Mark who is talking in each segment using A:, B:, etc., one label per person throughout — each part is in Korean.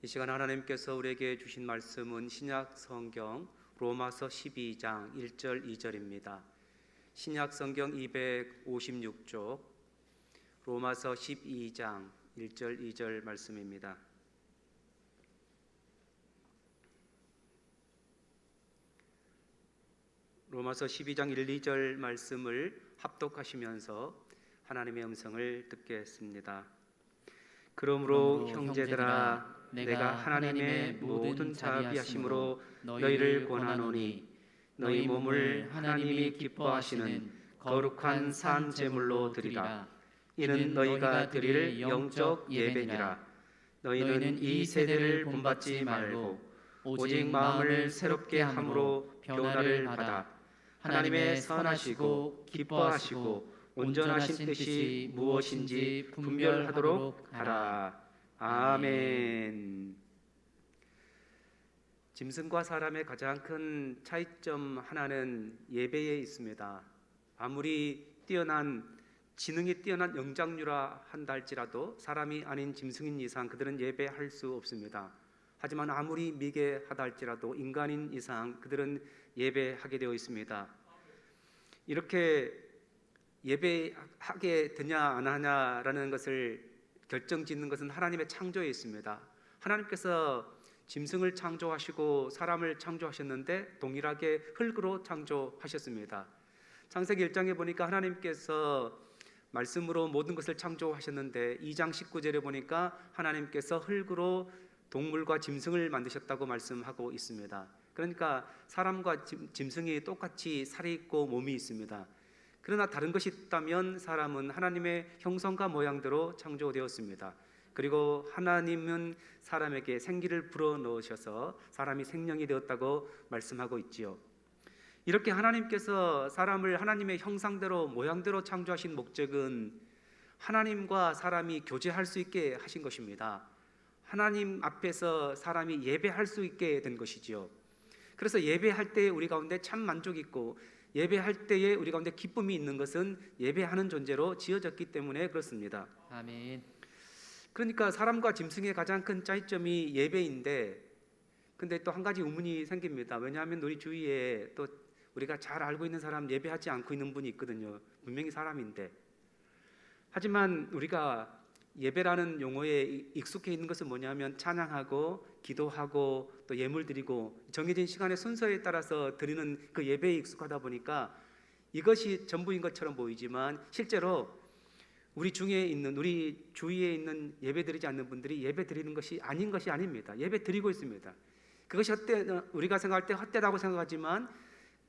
A: 이 시간 하나님께서 우리에게 주신 말씀은 신약 성경 로마서 12장 1절 2절입니다. 신약 성경 256쪽 로마서 12장 1절 2절 말씀입니다. 로마서 12장 1, 2절 말씀을 합독하시면서 하나님의 음성을 듣겠습니다. 그러므로 형제들아, 내가 하나님의 모든 자비하심으로 너희를 권하노니 너희 몸을 하나님이 기뻐하시는 거룩한 산 제물로 드리라. 이는 너희가 드릴 영적 예배니라. 너희는 이 세대를 본받지 말고 오직 마음을 새롭게 함으로 변화를 받아 하나님의 선하시고 기뻐하시고 온전하신 뜻이 무엇인지 분별하도록 하라. 아멘. 짐승과 사람의 가장 큰 차이점 하나는 예배에 있습니다. 아무리 지능이 뛰어난 영장류라 한다 할지라도 사람이 아닌 짐승인 이상 그들은 예배할 수 없습니다. 하지만 아무리 미개하다 할지라도 인간인 이상 그들은 예배하게 되어 있습니다. 이렇게 예배하게 되냐 안 하냐라는 것을 결정짓는 것은 하나님의 창조에 있습니다. 하나님께서 짐승을 창조하시고 사람을 창조하셨는데 동일하게 흙으로 창조하셨습니다. 창세기 1장에 보니까 하나님께서 말씀으로 모든 것을 창조하셨는데 2장 19절에 보니까 하나님께서 흙으로 동물과 짐승을 만드셨다고 말씀하고 있습니다. 그러니까 사람과 짐승이 똑같이 살이 있고 몸이 있습니다. 그러나 다른 것이 있다면 사람은 하나님의 형상과 모양대로 창조되었습니다. 그리고 하나님은 사람에게 생기를 불어넣으셔서 사람이 생명이 되었다고 말씀하고 있지요. 이렇게 하나님께서 사람을 하나님의 형상대로 모양대로 창조하신 목적은 하나님과 사람이 교제할 수 있게 하신 것입니다. 하나님 앞에서 사람이 예배할 수 있게 된 것이지요. 그래서 예배할 때 우리 가운데 참 만족이 있고 예배할 때에 우리 가운데 기쁨이 있는 것은 예배하는 존재로 지어졌기 때문에 그렇습니다.
B: 아멘.
A: 그러니까 사람과 짐승의 가장 큰 차이점이 예배인데, 근데 또 한 가지 의문이 생깁니다. 왜냐하면 우리 주위에 또 우리가 잘 알고 있는 사람 예배하지 않고 있는 분이 있거든요. 분명히 사람인데. 하지만 우리가 예배라는 용어에 익숙해 있는 것은 뭐냐면 찬양하고 기도하고 또 예물 드리고 정해진 시간의 순서에 따라서 드리는 그 예배에 익숙하다 보니까 이것이 전부인 것처럼 보이지만 실제로 우리 주위에 있는 예배 드리지 않는 분들이 예배 드리는 것이 아닌 것이 아닙니다. 예배 드리고 있습니다. 그것이 우리가 생각할 때 헛되다고 생각하지만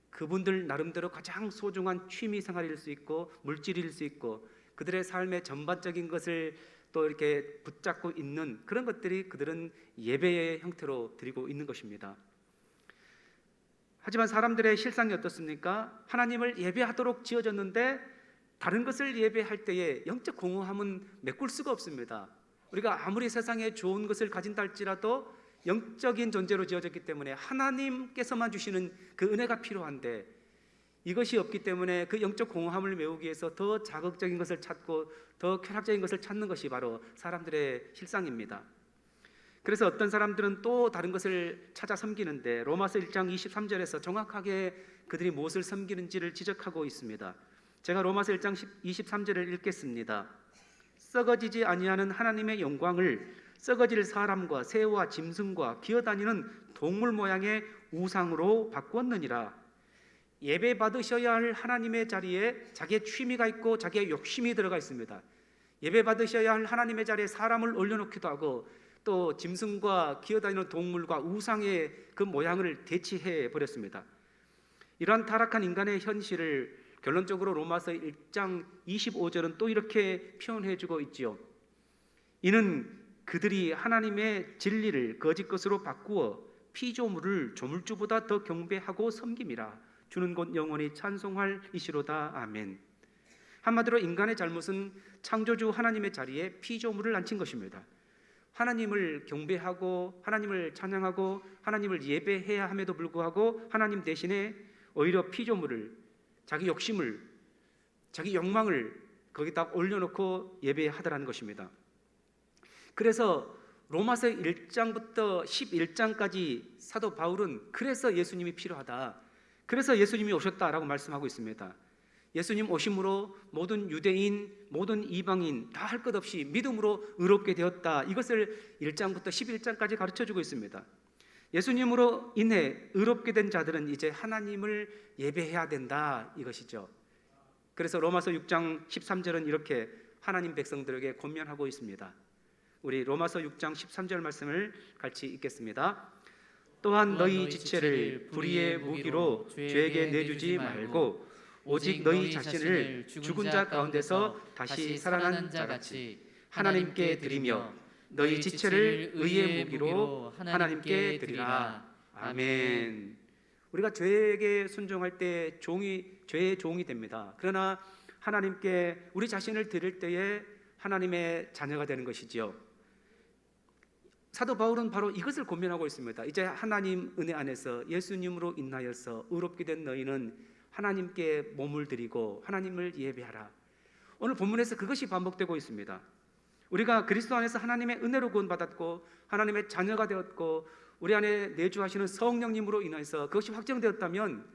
A: 그분들 나름대로 가장 소중한 취미 생활일 수 있고 물질일 수 있고 그들의 삶의 전반적인 것을 또 이렇게 붙잡고 있는 그런 것들이 그들은 예배의 형태로 드리고 있는 것입니다. 하지만 사람들의 실상이 어떻습니까? 하나님을 예배하도록 지어졌는데 다른 것을 예배할 때에 영적 공허함은 메꿀 수가 없습니다. 우리가 아무리 세상에 좋은 것을 가진다 할지라도 영적인 존재로 지어졌기 때문에 하나님께서만 주시는 그 은혜가 필요한데 이것이 없기 때문에 그 영적 공허함을 메우기 위해서 더 자극적인 것을 찾고 더 쾌락적인 것을 찾는 것이 바로 사람들의 실상입니다. 그래서 어떤 사람들은 또 다른 것을 찾아 섬기는데 로마서 1장 23절에서 정확하게 그들이 무엇을 섬기는지를 지적하고 있습니다. 제가 로마서 1장 23절을 읽겠습니다. 썩어지지 아니하는 하나님의 영광을 썩어질 사람과 새와 짐승과 기어다니는 동물 모양의 우상으로 바꾸었느니라. 예배 받으셔야 할 하나님의 자리에 자기의 취미가 있고 자기의 욕심이 들어가 있습니다. 예배 받으셔야 할 하나님의 자리에 사람을 올려놓기도 하고 또 짐승과 기어다니는 동물과 우상의 그 모양을 대치해 버렸습니다. 이러한 타락한 인간의 현실을 결론적으로 로마서 1장 25절은 또 이렇게 표현해주고 있지요. 이는 그들이 하나님의 진리를 거짓 것으로 바꾸어 피조물을 조물주보다 더 경배하고 섬김이라. 주는 곧 영원히 찬송할 이시로다. 아멘. 한마디로 인간의 잘못은 창조주 하나님의 자리에 피조물을 앉힌 것입니다. 하나님을 경배하고 하나님을 찬양하고 하나님을 예배해야 함에도 불구하고 하나님 대신에 오히려 피조물을 자기 욕심을 자기 욕망을 거기다 올려놓고 예배하더라는 것입니다. 그래서 로마서 1장부터 11장까지 사도 바울은 그래서 예수님이 필요하다, 그래서 예수님이 오셨다라고 말씀하고 있습니다. 예수님 오심으로 모든 유대인, 모든 이방인 다 할 것 없이 믿음으로 의롭게 되었다, 이것을 1장부터 11장까지 가르쳐주고 있습니다. 예수님으로 인해 의롭게 된 자들은 이제 하나님을 예배해야 된다, 이것이죠. 그래서 로마서 6장 13절은 이렇게 하나님 백성들에게 권면하고 있습니다. 우리 로마서 6장 13절 말씀을 같이 읽겠습니다. 또한 너희 지체를 불의의 무기로 죄에게 내주지 말고 오직 너희 자신을 죽은 자 가운데서 다시 살아난 자같이 하나님께 드리며 너희 지체를 의의 무기로 하나님께 드리라. 아멘. 우리가 죄에게 순종할 때 죄의 종이 됩니다. 그러나 하나님께 우리 자신을 드릴 때에 하나님의 자녀가 되는 것이지요. 사도 바울은 바로 이것을 권면하고 있습니다. 이제 하나님 은혜 안에서 예수님으로 인하여서 의롭게 된 너희는 하나님께 몸을 드리고 하나님을 예배하라. 오늘 본문에서 그것이 반복되고 있습니다. 우리가 그리스도 안에서 하나님의 은혜로 구원받았고 하나님의 자녀가 되었고 우리 안에 내주하시는 성령님으로 인해서 그것이 확정되었다면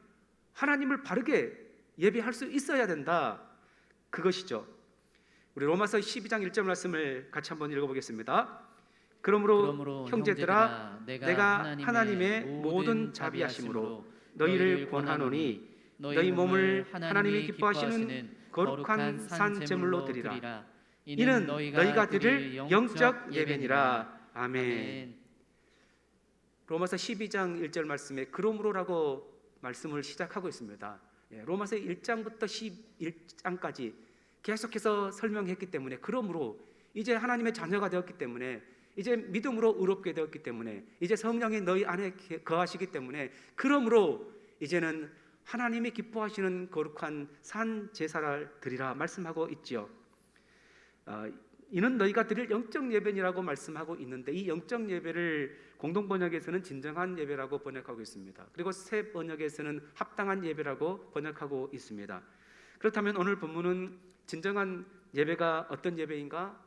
A: 하나님을 바르게 예배할 수 있어야 된다, 그것이죠. 우리 로마서 12장 1절 말씀을 같이 한번 읽어보겠습니다. 그러므로 형제들아 내가 하나님의 모든 자비하심으로 너희를 권하노니 너희 몸을 하나님이 기뻐하시는 거룩한 산 제물로 드리라. 이는 너희가 드릴 영적 예배니라. 아멘. 로마서 12장 1절 말씀에 그러므로라고 말씀을 시작하고 있습니다. 로마서 1장부터 11장까지 계속해서 설명했기 때문에, 그러므로 이제 하나님의 자녀가 되었기 때문에, 이제 믿음으로 의롭게 되었기 때문에, 이제 성령이 너희 안에 거하시기 때문에, 그러므로 이제는 하나님이 기뻐하시는 거룩한 산 제사를 드리라 말씀하고 있지요. 이는 너희가 드릴 영적 예배니라고 말씀하고 있는데, 이 영적 예배를 공동 번역에서는 진정한 예배라고 번역하고 있습니다. 그리고 새 번역에서는 합당한 예배라고 번역하고 있습니다. 그렇다면 오늘 본문은 진정한 예배가 어떤 예배인가?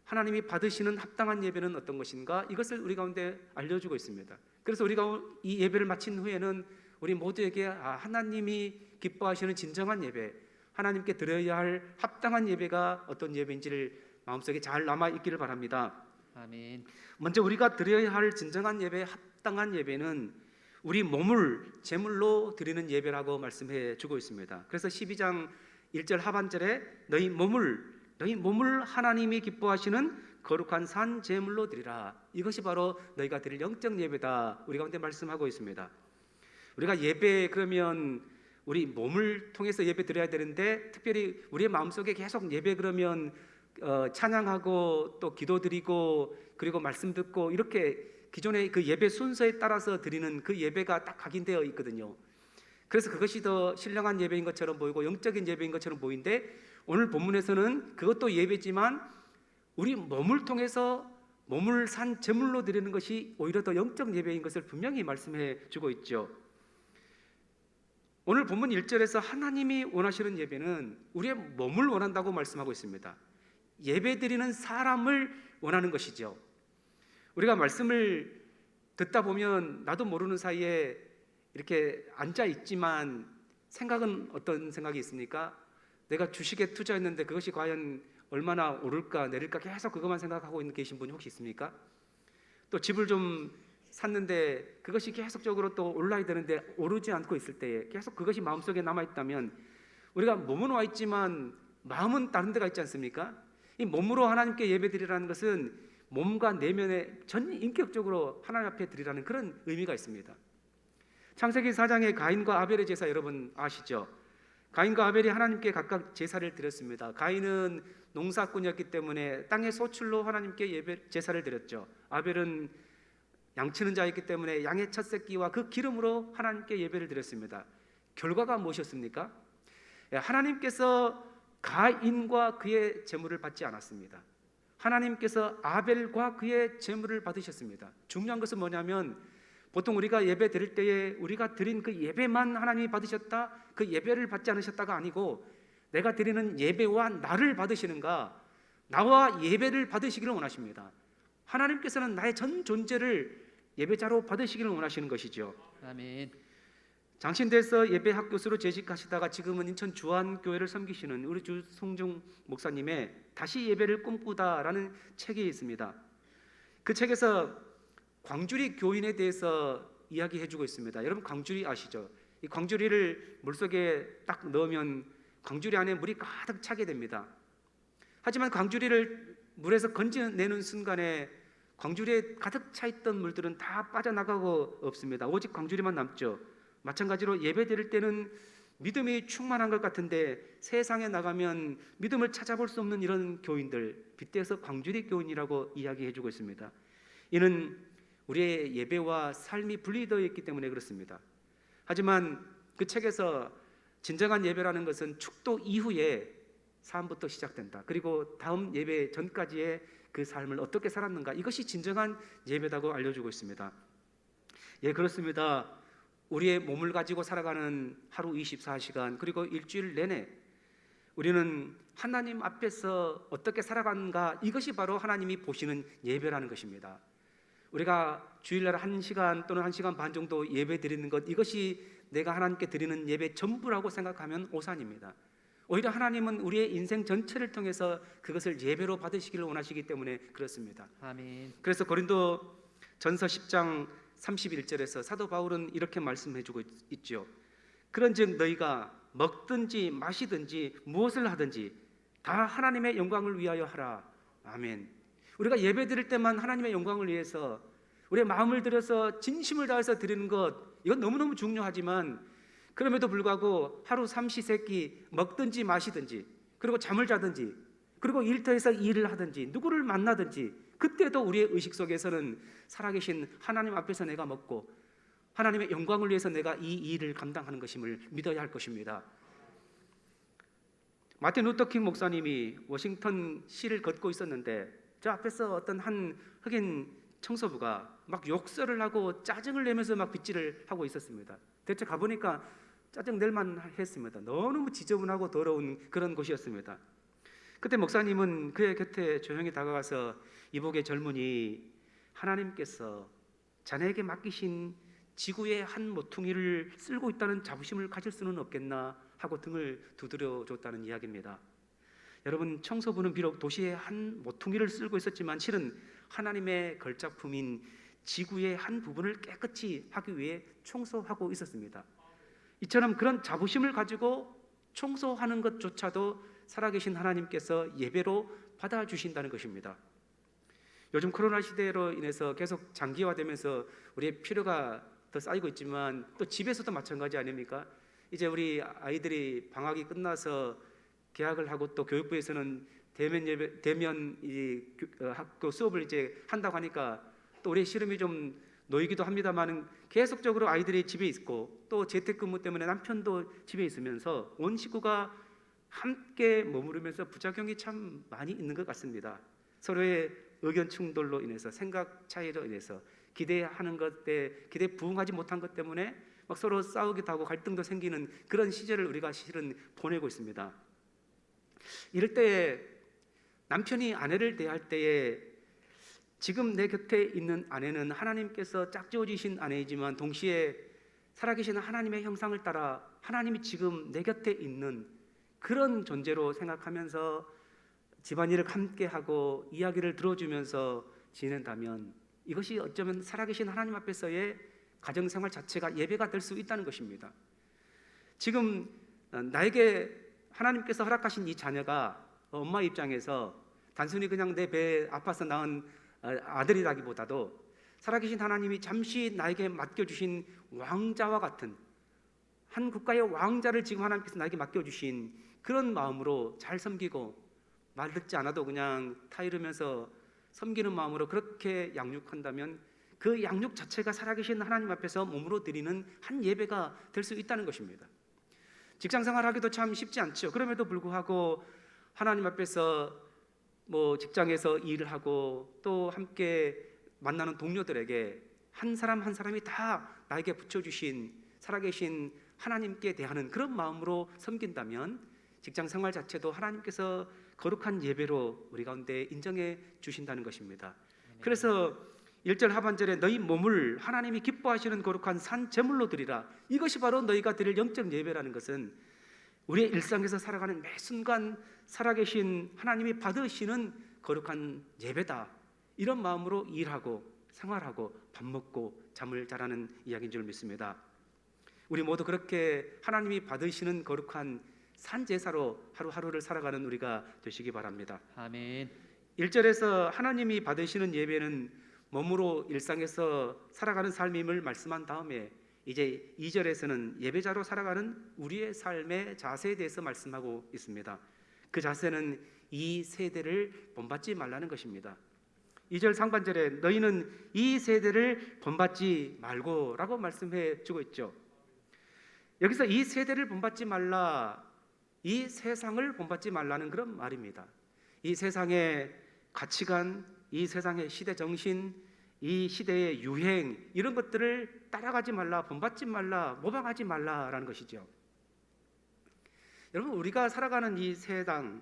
A: 하나님이 받으시는 합당한 예배는 어떤 것인가? 이것을 우리 가운데 알려주고 있습니다. 그래서 우리가 이 예배를 마친 후에는 우리 모두에게 하나님이 기뻐하시는 진정한 예배, 하나님께 드려야 할 합당한 예배가 어떤 예배인지를 마음속에 잘 남아있기를 바랍니다.
B: 아멘.
A: 먼저 우리가 드려야 할 진정한 예배, 합당한 예배는 우리 몸을 제물로 드리는 예배라고 말씀해 주고 있습니다. 그래서 12장 1절 하반절에 너희 몸을 하나님이 기뻐하시는 거룩한 산 제물로 드리라, 이것이 바로 너희가 드릴 영적 예배다, 우리 가운데 말씀하고 있습니다. 우리가 예배 그러면 우리 몸을 통해서 예배 드려야 되는데, 특별히 우리의 마음속에 계속 예배 그러면 찬양하고 또 기도드리고 그리고 말씀 듣고 이렇게 기존의 그 예배 순서에 따라서 드리는 그 예배가 딱 각인되어 있거든요. 그래서 그것이 더 신령한 예배인 것처럼 보이고 영적인 예배인 것처럼 보이는데, 오늘 본문에서는 그것도 예배지만 우리 몸을 통해서 몸을 산 제물로 드리는 것이 오히려 더 영적 예배인 것을 분명히 말씀해 주고 있죠. 오늘 본문 1절에서 하나님이 원하시는 예배는 우리의 몸을 원한다고 말씀하고 있습니다. 예배 드리는 사람을 원하는 것이죠. 우리가 말씀을 듣다 보면 나도 모르는 사이에 이렇게 앉아 있지만 생각은 어떤 생각이 있습니까? 내가 주식에 투자했는데 그것이 과연 얼마나 오를까 내릴까 계속 그것만 생각하고 계신 분이 혹시 있습니까? 또 집을 좀 샀는데 그것이 계속적으로 또 올라야 되는데 오르지 않고 있을 때에 계속 그것이 마음속에 남아있다면, 우리가 몸은 와 있지만 마음은 다른 데가 있지 않습니까? 이 몸으로 하나님께 예배드리라는 것은 몸과 내면에 전 인격적으로 하나님 앞에 드리라는 그런 의미가 있습니다. 창세기 4장의 가인과 아벨의 제사 여러분 아시죠? 가인과 아벨이 하나님께 각각 제사를 드렸습니다. 가인은 농사꾼이었기 때문에 땅의 소출로 하나님께 제사를 드렸죠. 아벨은 양치는 자였기 때문에 양의 첫 새끼와 그 기름으로 하나님께 예배를 드렸습니다. 결과가 무엇이었습니까? 하나님께서 가인과 그의 제물을 받지 않았습니다. 하나님께서 아벨과 그의 제물을 받으셨습니다. 중요한 것은 뭐냐면, 보통 우리가 예배 드릴 때에 우리가 드린 그 예배만 하나님이 받으셨다, 그 예배를 받지 않으셨다가 아니고, 내가 드리는 예배와 나를 받으시는가, 나와 예배를 받으시기를 원하십니다. 하나님께서는 나의 전 존재를 예배자로 받으시기를 원하시는 것이죠.
B: 아멘.
A: 장신대에서 예배학 교수로 재직하시다가 지금은 인천 주안교회를 섬기시는 우리 주송중 목사님의 다시 예배를 꿈꾸다라는 책이 있습니다. 그 책에서 광주리 교인에 대해서 이야기해주고 있습니다. 여러분 광주리 아시죠? 이 광주리를 물속에 딱 넣으면 광주리 안에 물이 가득 차게 됩니다. 하지만 광주리를 물에서 건져내는 순간에 광주리에 가득 차 있던 물들은 다 빠져나가고 없습니다. 오직 광주리만 남죠. 마찬가지로 예배 드릴 때는 믿음이 충만한 것 같은데 세상에 나가면 믿음을 찾아볼 수 없는 이런 교인들, 빗대어서 광주리 교인이라고 이야기해주고 있습니다. 이는 우리의 예배와 삶이 분리되어 있기 때문에 그렇습니다. 하지만 그 책에서 진정한 예배라는 것은 축도 이후에 삶부터 시작된다. 그리고 다음 예배 전까지의 그 삶을 어떻게 살았는가, 이것이 진정한 예배다고 알려주고 있습니다. 예, 그렇습니다. 우리의 몸을 가지고 살아가는 하루 24시간 그리고 일주일 내내 우리는 하나님 앞에서 어떻게 살아가는가, 이것이 바로 하나님이 보시는 예배라는 것입니다. 우리가 주일날 1시간 또는 1시간 반 정도 예배 드리는 것, 이것이 내가 하나님께 드리는 예배 전부라고 생각하면 오산입니다. 오히려 하나님은 우리의 인생 전체를 통해서 그것을 예배로 받으시기를 원하시기 때문에 그렇습니다.
B: 아멘.
A: 그래서 고린도 전서 10장 31절에서 사도 바울은 이렇게 말씀해주고 있죠. 그런즉 너희가 먹든지 마시든지 무엇을 하든지 다 하나님의 영광을 위하여 하라. 아멘. 우리가 예배 드릴 때만 하나님의 영광을 위해서 우리의 마음을 들여서 진심을 다해서 드리는 것, 이건 너무너무 중요하지만 그럼에도 불구하고 하루 삼시세끼 먹든지 마시든지 그리고 잠을 자든지 그리고 일터에서 일을 하든지 누구를 만나든지 그때도 우리의 의식 속에서는 살아계신 하나님 앞에서 내가 먹고 하나님의 영광을 위해서 내가 이 일을 감당하는 것임을 믿어야 할 것입니다. 마틴 루터킹 목사님이 워싱턴 시를 걷고 있었는데 저 앞에서 어떤 한 흑인 청소부가 막 욕설을 하고 짜증을 내면서 막 빗질을 하고 있었습니다. 대체 가보니까 짜증 낼만 했습니다. 너무 지저분하고 더러운 그런 곳이었습니다. 그때 목사님은 그의 곁에 조용히 다가가서 이복의 젊은이, 하나님께서 자네에게 맡기신 지구의 한 모퉁이를 쓸고 있다는 자부심을 가질 수는 없겠나 하고 등을 두드려 줬다는 이야기입니다. 여러분, 청소부는 비록 도시의 한 모퉁이를 쓸고 있었지만 실은 하나님의 걸작품인 지구의 한 부분을 깨끗이 하기 위해 청소하고 있었습니다. 이처럼 그런 자부심을 가지고 청소하는 것조차도 살아계신 하나님께서 예배로 받아주신다는 것입니다. 요즘 코로나 시대로 인해서 계속 장기화되면서 우리의 필요가 더 쌓이고 있지만 또 집에서도 마찬가지 아닙니까? 이제 우리 아이들이 방학이 끝나서 개학을 하고 또 교육부에서는 대면 학교 수업을 이제 한다고 하니까 또 우리의 시름이 좀 놓이기도 합니다만 계속적으로 아이들이 집에 있고 또 재택근무 때문에 남편도 집에 있으면서 온 식구가 함께 머무르면서 부작용이 참 많이 있는 것 같습니다. 서로의 의견 충돌로 인해서, 생각 차이로 인해서, 기대하는 것 때 기대에 부응하지 못한 것 때문에 막 서로 싸우기도 하고 갈등도 생기는 그런 시절을 우리가 실은 보내고 있습니다. 이럴 때 남편이 아내를 대할 때에 지금 내 곁에 있는 아내는 하나님께서 짝지어주신 아내이지만 동시에 살아계신 하나님의 형상을 따라 하나님이 지금 내 곁에 있는 그런 존재로 생각하면서 집안일을 함께하고 이야기를 들어주면서 지낸다면 이것이 어쩌면 살아계신 하나님 앞에서의 가정생활 자체가 예배가 될 수 있다는 것입니다. 지금 나에게 하나님께서 허락하신 이 자녀가 엄마 입장에서 단순히 그냥 내 배에 아파서 낳은 아들이라기보다도 살아계신 하나님이 잠시 나에게 맡겨주신 왕자와 같은 한 국가의 왕자를 지금 하나님께서 나에게 맡겨주신 그런 마음으로 잘 섬기고 말 듣지 않아도 그냥 타이르면서 섬기는 마음으로 그렇게 양육한다면 그 양육 자체가 살아계신 하나님 앞에서 몸으로 드리는 한 예배가 될 수 있다는 것입니다. 직장생활하기도 참 쉽지 않죠. 그럼에도 불구하고 하나님 앞에서 직장에서 일을 하고 또 함께 만나는 동료들에게 한 사람 한 사람이 다 나에게 붙여주신 살아계신 하나님께 대하는 그런 마음으로 섬긴다면 직장생활 자체도 하나님께서 거룩한 예배로 우리 가운데 인정해 주신다는 것입니다. 그래서 1절 하반절에 너희 몸을 하나님이 기뻐하시는 거룩한 산 제물로 드리라. 이것이 바로 너희가 드릴 영적 예배라는 것은 우리의 일상에서 살아가는 매 순간 살아계신 하나님이 받으시는 거룩한 예배다. 이런 마음으로 일하고 생활하고 밥 먹고 잠을 자라는 이야기인 줄 믿습니다. 우리 모두 그렇게 하나님이 받으시는 거룩한 산 제사로 하루하루를 살아가는 우리가 되시기 바랍니다.
B: 아멘.
A: 1절에서 하나님이 받으시는 예배는 몸으로 일상에서 살아가는 삶임을 말씀한 다음에 이제 2절에서는 예배자로 살아가는 우리의 삶의 자세에 대해서 말씀하고 있습니다. 그 자세는 이 세대를 본받지 말라는 것입니다. 2절 상반절에 너희는 이 세대를 본받지 말고 라고 말씀해 주고 있죠. 여기서 이 세대를 본받지 말라, 이 세상을 본받지 말라는 그런 말입니다. 이 세상의 가치관, 이 세상의 시대 정신, 이 시대의 유행, 이런 것들을 따라가지 말라, 본받지 말라, 모방하지 말라라는 것이죠. 여러분, 우리가 살아가는 이 세상,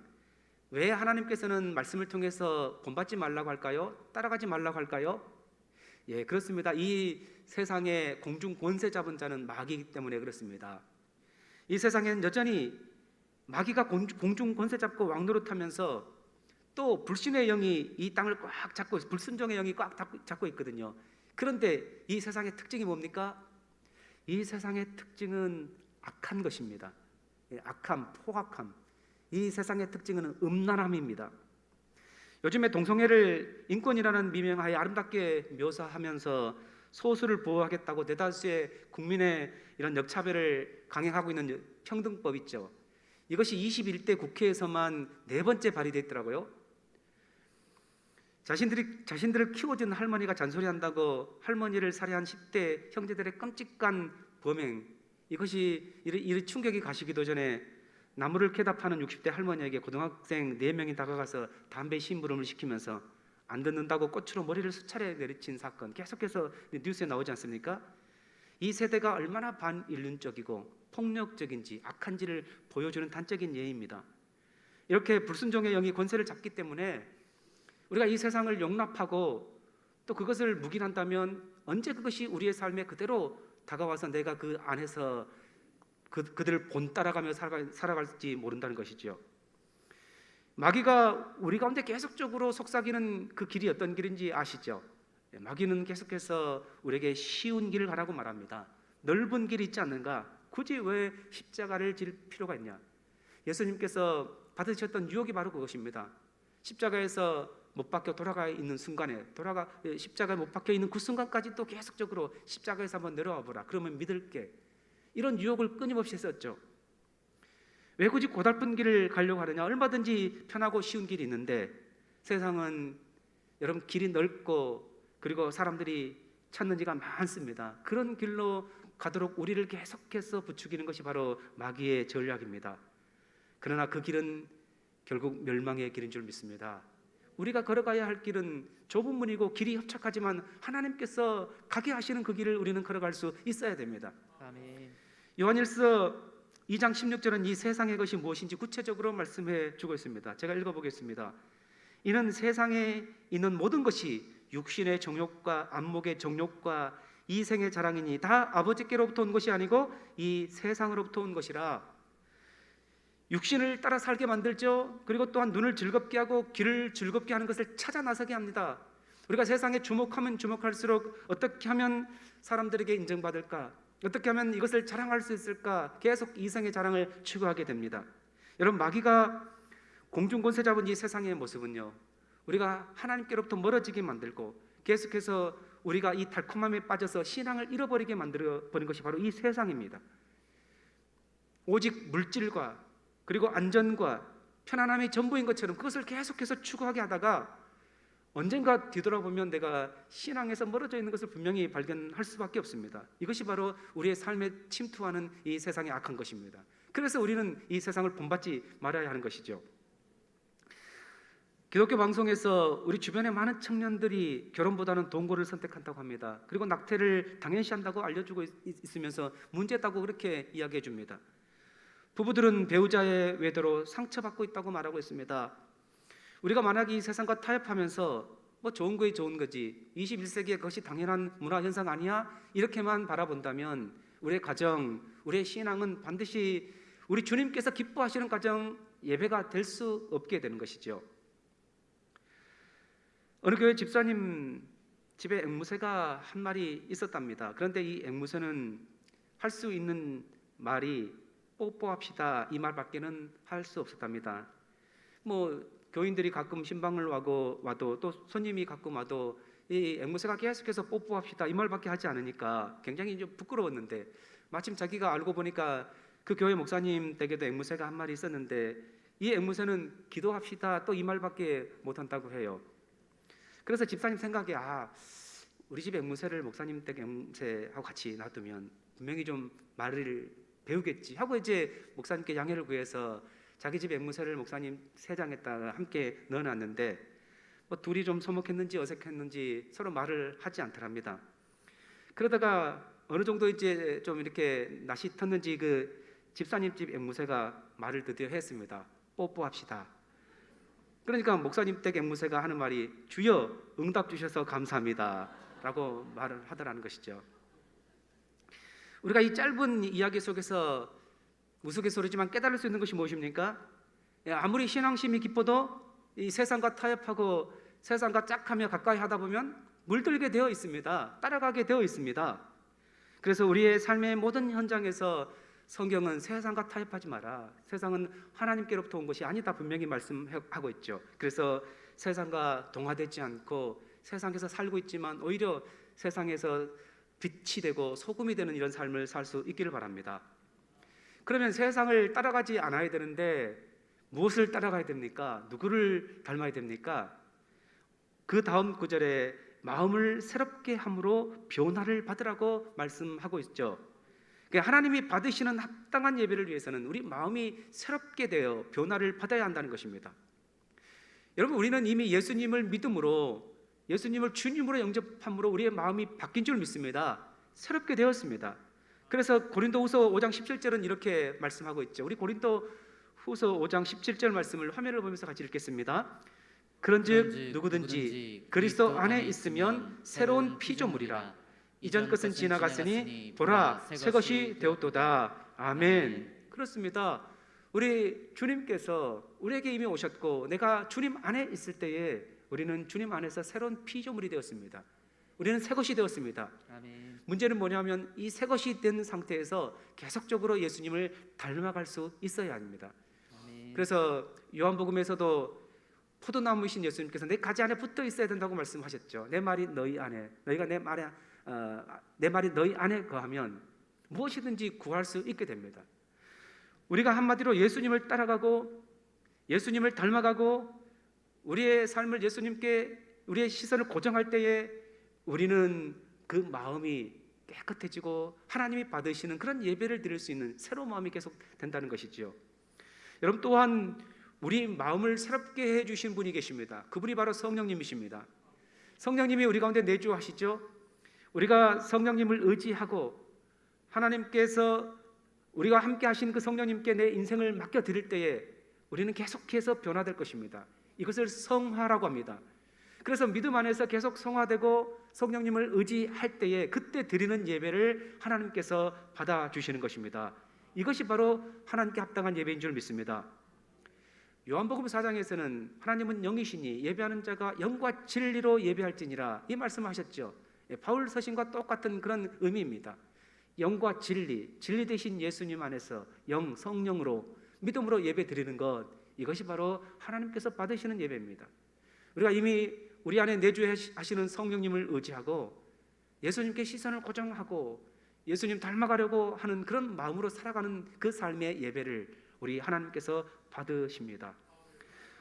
A: 왜 하나님께서는 말씀을 통해서 본받지 말라고 할까요? 따라가지 말라고 할까요? 예, 그렇습니다. 이 세상의 공중 권세 잡은 자는 마귀이기 때문에 그렇습니다. 이 세상에는 여전히 마귀가 공중 권세 잡고 왕노릇하면서 또 불신의 영이 이 땅을 꽉 잡고, 불순종의 영이 꽉 잡고 있거든요. 그런데 이 세상의 특징이 뭡니까? 이 세상의 특징은 악한 것입니다. 악함, 포악함. 이 세상의 특징은 음란함입니다. 요즘에 동성애를 인권이라는 미명하에 아름답게 묘사하면서 소수를 보호하겠다고 대다수의 국민의 이런 역차별을 강행하고 있는 평등법 있죠. 이것이 21대 국회에서만 4번째 발의됐더라고요. 자신들을 키워준 할머니가 잔소리한다고 할머니를 살해한 10대 형제들의 끔찍한 범행, 이것이 이리 충격이 가시기도 전에 나무를 캐다 파는 60대 할머니에게 고등학생 4명이 다가가서 담배 심부름을 시키면서 안 듣는다고 꽃으로 머리를 수차례 내리친 사건, 계속해서 뉴스에 나오지 않습니까? 이 세대가 얼마나 반인륜적이고 폭력적인지 악한지를 보여주는 단적인 예입니다. 이렇게 불순종의 영이 권세를 잡기 때문에 우리가 이 세상을 용납하고 또 그것을 묵인한다면 언제 그것이 우리의 삶에 그대로 다가와서 내가 그 안에서 그들을 본 따라가며 살아갈지 모른다는 것이죠. 마귀가 우리 가운데 계속적으로 속삭이는 그 길이 어떤 길인지 아시죠? 마귀는 계속해서 우리에게 쉬운 길을 가라고 말합니다. 넓은 길이 있지 않는가? 굳이 왜 십자가를 질 필요가 있냐? 예수님께서 받으셨던 유혹이 바로 그것입니다. 십자가에서 못 박혀 돌아가 있는 순간에 십자가에 못 박혀 있는 그 순간까지 또 계속적으로 십자가에서 한번 내려와 보라. 그러면 믿을게. 이런 유혹을 끊임없이 했었죠. 왜 굳이 고달픈 길을 가려고 하느냐? 얼마든지 편하고 쉬운 길이 있는데 세상은 여러분 길이 넓고 그리고 사람들이 찾는 지가 많습니다. 그런 길로 가도록 우리를 계속해서 부추기는 것이 바로 마귀의 전략입니다. 그러나 그 길은 결국 멸망의 길인 줄 믿습니다. 우리가 걸어가야 할 길은 좁은 문이고 길이 협착하지만 하나님께서 가게 하시는 그 길을 우리는 걸어갈 수 있어야 됩니다.
B: 아멘.
A: 요한일서 2장 16절은 이 세상의 것이 무엇인지 구체적으로 말씀해 주고 있습니다. 제가 읽어보겠습니다. 이는 세상에 있는 모든 것이 육신의 정욕과 안목의 정욕과 이생의 자랑이니 다 아버지께로부터 온 것이 아니고 이 세상으로부터 온 것이라. 육신을 따라 살게 만들죠. 그리고 또한 눈을 즐겁게 하고 귀를 즐겁게 하는 것을 찾아 나서게 합니다. 우리가 세상에 주목하면 주목할수록 어떻게 하면 사람들에게 인정받을까? 어떻게 하면 이것을 자랑할 수 있을까? 계속 이생의 자랑을 추구하게 됩니다. 여러분, 마귀가 공중권세 잡은 이 세상의 모습은요, 우리가 하나님께로부터 멀어지게 만들고 계속해서 우리가 이 달콤함에 빠져서 신앙을 잃어버리게 만들어버린 것이 바로 이 세상입니다. 오직 물질과 그리고 안전과 편안함이 전부인 것처럼 그것을 계속해서 추구하게 하다가 언젠가 뒤돌아보면 내가 신앙에서 멀어져 있는 것을 분명히 발견할 수밖에 없습니다. 이것이 바로 우리의 삶에 침투하는 이 세상의 악한 것입니다. 그래서 우리는 이 세상을 본받지 말아야 하는 것이죠. 기독교 방송에서 우리 주변의 많은 청년들이 결혼보다는 동거를 선택한다고 합니다. 그리고 낙태를 당연시한다고 알려주고 있으면서 문제다고 그렇게 이야기해 줍니다. 부부들은 배우자의 외도로 상처받고 있다고 말하고 있습니다. 우리가 만약 이 세상과 타협하면서 뭐 좋은 거에 좋은 거지, 21세기에 그것이 당연한 문화 현상 아니야? 이렇게만 바라본다면 우리의 가정, 우리의 신앙은 반드시 우리 주님께서 기뻐하시는 가정 예배가 될 수 없게 되는 것이죠. 어느 교회 집사님 집에 앵무새가 한 마리 있었답니다. 그런데 이 앵무새는 할 수 있는 말이 뽀뽀합시다 이 말밖에는 할 수 없었답니다. 뭐 교인들이 가끔 신방을 와도 또 손님이 가끔 와도 이 앵무새가 계속해서 뽀뽀합시다 이 말밖에 하지 않으니까 굉장히 좀 부끄러웠는데, 마침 자기가 알고 보니까 그 교회 목사님 댁에도 앵무새가 한 마리 있었는데 이 앵무새는 기도합시다 또 이 말밖에 못한다고 해요. 그래서 집사님 생각에 우리 집 앵무새를 목사님 댁 앵무새하고 같이 놔두면 분명히 좀 말을 배우겠지 하고 이제 목사님께 양해를 구해서 자기 집 앵무새를 목사님 세장에다가 함께 넣어놨는데 뭐 둘이 좀 서먹했는지 어색했는지 서로 말을 하지 않더랍니다. 그러다가 어느 정도 이제 좀 이렇게 낯이 텄는지 그 집사님 집 앵무새가 말을 드디어 했습니다. 뽀뽀합시다. 그러니까 목사님 댁 앵무새가 하는 말이 주여 응답 주셔서 감사합니다 라고 말을 하더라는 것이죠. 우리가 이 짧은 이야기 속에서 우스갯소리지만 깨달을 수 있는 것이 무엇입니까? 아무리 신앙심이 깊어도 이 세상과 타협하고 세상과 짝하며 가까이 하다 보면 물들게 되어 있습니다. 따라가게 되어 있습니다. 그래서 우리의 삶의 모든 현장에서 성경은 세상과 타협하지 마라, 세상은 하나님께로부터 온 것이 아니다 분명히 말씀하고 있죠. 그래서 세상과 동화되지 않고 세상에서 살고 있지만 오히려 세상에서 빛이 되고 소금이 되는 이런 삶을 살 수 있기를 바랍니다. 그러면 세상을 따라가지 않아야 되는데 무엇을 따라가야 됩니까? 누구를 닮아야 됩니까? 그 다음 구절에 마음을 새롭게 함으로 변화를 받으라고 말씀하고 있죠. 하나님이 받으시는 합당한 예배를 위해서는 우리 마음이 새롭게 되어 변화를 받아야 한다는 것입니다. 여러분, 우리는 이미 예수님을 믿음으로, 예수님을 주님으로 영접함으로 우리의 마음이 바뀐 줄 믿습니다. 새롭게 되었습니다. 그래서 고린도후서 5장 17절은 이렇게 말씀하고 있죠. 우리 고린도후서 5장 17절 말씀을 화면을 보면서 같이 읽겠습니다. 그런즉 누구든지 그리스도 안에 있으면 새로운 피조물이라. 이전 것은 지나갔으니 보라 새 것이 되었도다. 아멘. 그렇습니다. 우리 주님께서 우리에게 이미 오셨고 내가 주님 안에 있을 때에 우리는 주님 안에서 새로운 피조물이 되었습니다. 우리는 새 것이 되었습니다.
B: 아멘.
A: 문제는 뭐냐면 이 새 것이 된 상태에서 계속적으로 예수님을 닮아갈 수 있어야 합니다.
B: 아멘.
A: 그래서 요한복음에서도 포도나무이신 예수님께서 내 가지 안에 붙어 있어야 된다고 말씀하셨죠. 내 말이 너희 안에, 너희가 내 말이 너희 안에 거하면 무엇이든지 구할 수 있게 됩니다. 우리가 한마디로 예수님을 따라가고 예수님을 닮아가고 우리의 삶을 예수님께 우리의 시선을 고정할 때에 우리는 그 마음이 깨끗해지고 하나님이 받으시는 그런 예배를 드릴 수 있는 새로운 마음이 계속 된다는 것이죠. 여러분, 또한 우리 마음을 새롭게 해주신 분이 계십니다. 그분이 바로 성령님이십니다. 성령님이 우리 가운데 내주하시죠. 우리가 성령님을 의지하고 하나님께서 우리가 함께 하신 그 성령님께 내 인생을 맡겨드릴 때에 우리는 계속해서 변화될 것입니다. 이것을 성화라고 합니다. 그래서 믿음 안에서 계속 성화되고 성령님을 의지할 때에 그때 드리는 예배를 하나님께서 받아주시는 것입니다. 이것이 바로 하나님께 합당한 예배인 줄 믿습니다. 요한복음 4장에서는 하나님은 영이시니 예배하는 자가 영과 진리로 예배할지니라 이 말씀하셨죠. 바울 서신과 똑같은 그런 의미입니다. 영과 진리, 진리 되신 예수님 안에서 영, 성령으로 믿음으로 예배 드리는 것, 이것이 바로 하나님께서 받으시는 예배입니다. 우리가 이미 우리 안에 내주하시는 성령님을 의지하고 예수님께 시선을 고정하고 예수님 닮아가려고 하는 그런 마음으로 살아가는 그 삶의 예배를 우리 하나님께서 받으십니다.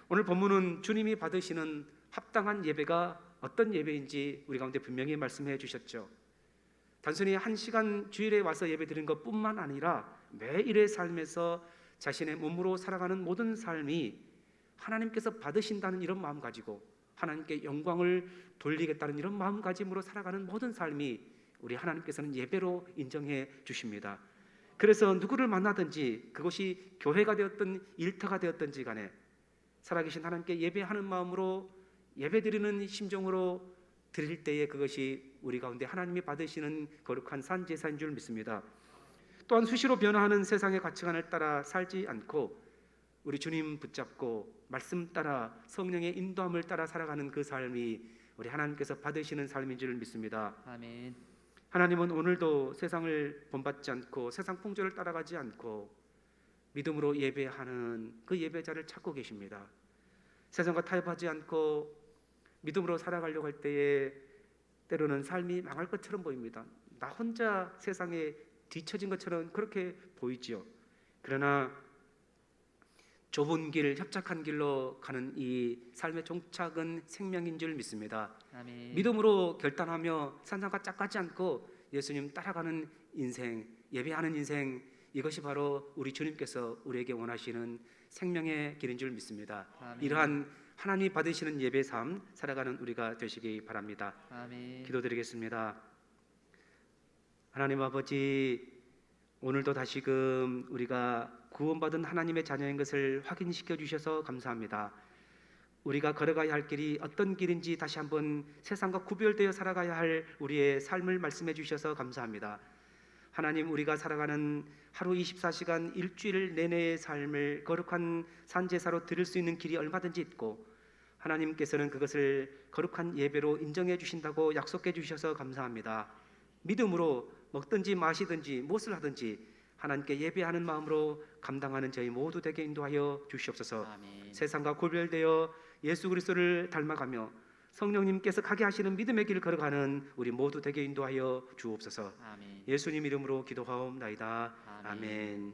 A: 오늘 본문은 주님이 받으시는 합당한 예배가 어떤 예배인지 우리 가운데 분명히 말씀해 주셨죠. 단순히 한 시간 주일에 와서 예배 드리는 것뿐만 아니라 매일의 삶에서 자신의 몸으로 살아가는 모든 삶이 하나님께서 받으신다는 이런 마음 가지고 하나님께 영광을 돌리겠다는 이런 마음가짐으로 살아가는 모든 삶이 우리 하나님께서는 예배로 인정해 주십니다. 그래서 누구를 만나든지 그것이 교회가 되었든 일터가 되었든지 간에 살아계신 하나님께 예배하는 마음으로 예배드리는 심정으로 드릴 때에 그것이 우리 가운데 하나님이 받으시는 거룩한 산제사인 줄 믿습니다. 또한 수시로 변화하는 세상의 가치관을 따라 살지 않고 우리 주님 붙잡고 말씀 따라 성령의 인도함을 따라 살아가는 그 삶이 우리 하나님께서 받으시는 삶인 줄 믿습니다.
B: 아멘.
A: 하나님은 오늘도 세상을 본받지 않고 세상 풍조를 따라가지 않고 믿음으로 예배하는 그 예배자를 찾고 계십니다. 세상과 타협하지 않고 믿음으로 살아가려고 할 때에 때로는 삶이 망할 것처럼 보입니다. 나 혼자 세상에 뒤처진 것처럼 그렇게 보이지요. 그러나 좁은 길, 협착한 길로 가는 이 삶의 종착은 생명인 줄 믿습니다.
B: 아멘.
A: 믿음으로 결단하며 세상과 짝하지 않고 예수님 따라가는 인생, 예배하는 인생, 이것이 바로 우리 주님께서 우리에게 원하시는 생명의 길인 줄 믿습니다.
B: 아멘.
A: 이러한 하나님이 받으시는 예배 삶 살아가는 우리가 되시기 바랍니다.
B: 아멘.
A: 기도드리겠습니다. 하나님 아버지, 오늘도 다시금 우리가 구원받은 하나님의 자녀인 것을 확인시켜 주셔서 감사합니다. 우리가 걸어가야 할 길이 어떤 길인지 다시 한번 세상과 구별되어 살아가야 할 우리의 삶을 말씀해 주셔서 감사합니다. 하나님, 우리가 살아가는 하루 24시간 일주일 내내의 삶을 거룩한 산제사로 드릴 수 있는 길이 얼마든지 있고 하나님께서는 그것을 거룩한 예배로 인정해 주신다고 약속해 주셔서 감사합니다. 믿음으로 먹든지 마시든지 무엇을 하든지 하나님께 예배하는 마음으로 감당하는 저희 모두 되게 인도하여 주시옵소서.
B: 아멘.
A: 세상과 구별되어 예수 그리스도를 닮아가며 성령님께서 가게 하시는 믿음의 길을 걸어가는 우리 모두 되게 인도하여 주옵소서.
B: 아멘.
A: 예수님 이름으로 기도하옵나이다.
B: 아멘.
A: 아멘.